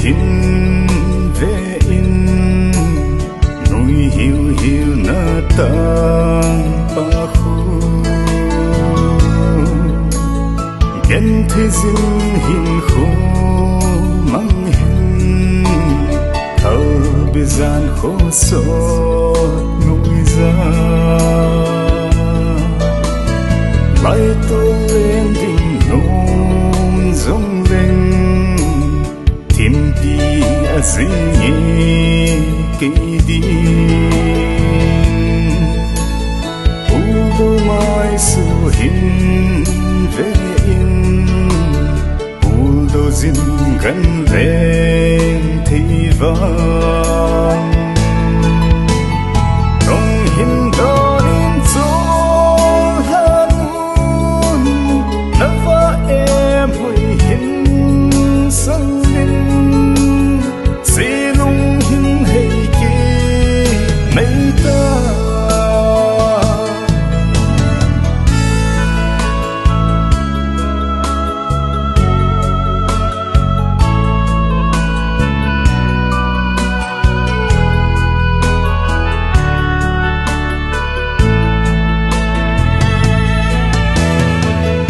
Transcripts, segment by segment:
hin ve in nui hiu hiu na tang pa khu gen thế dinh hin khu mang hin thơ bê gian khô so nui ra lại tô lên đỉnh nôn rong lên thiên đi à dĩ nhé kỳ đi u bố mai su hin về in u đô dinh gần lên thì vang trong hin đó đến chỗ hà nun đã vỡ em hồi hin sân linh sẽ lung hin hay kia mấy ta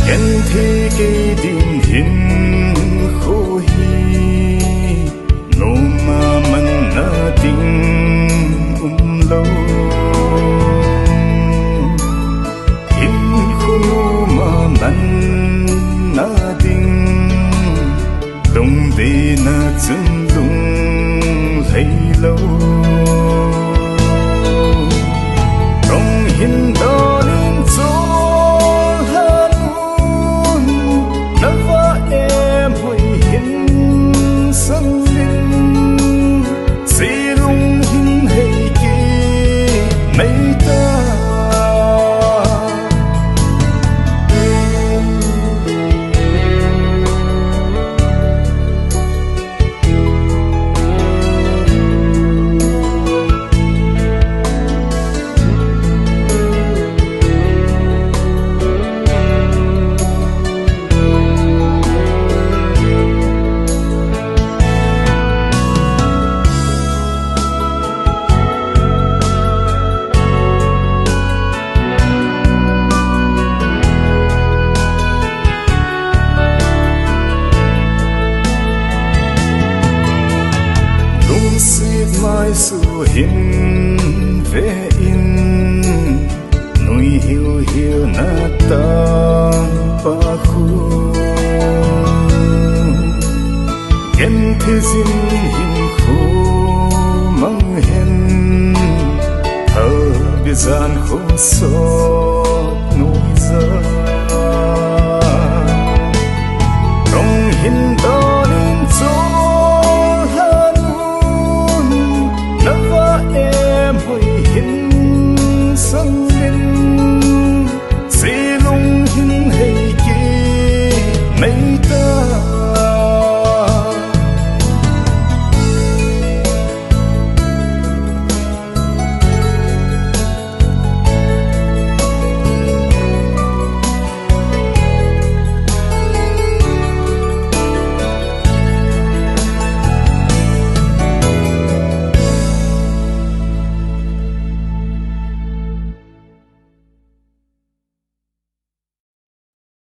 nhân thế cây đình hin khô hi nô ma man na ting lâu hin khô nô ma man na ting đông đê na chân đông lấy lâu trong hin đó đến chỗ sân linh sẽ lung hin hay kia mấy ta xịt mai su hin về in nui hiu hiu na tang pa khu gen thế dinh hin khu mang hen thơ bê gian khô so nụ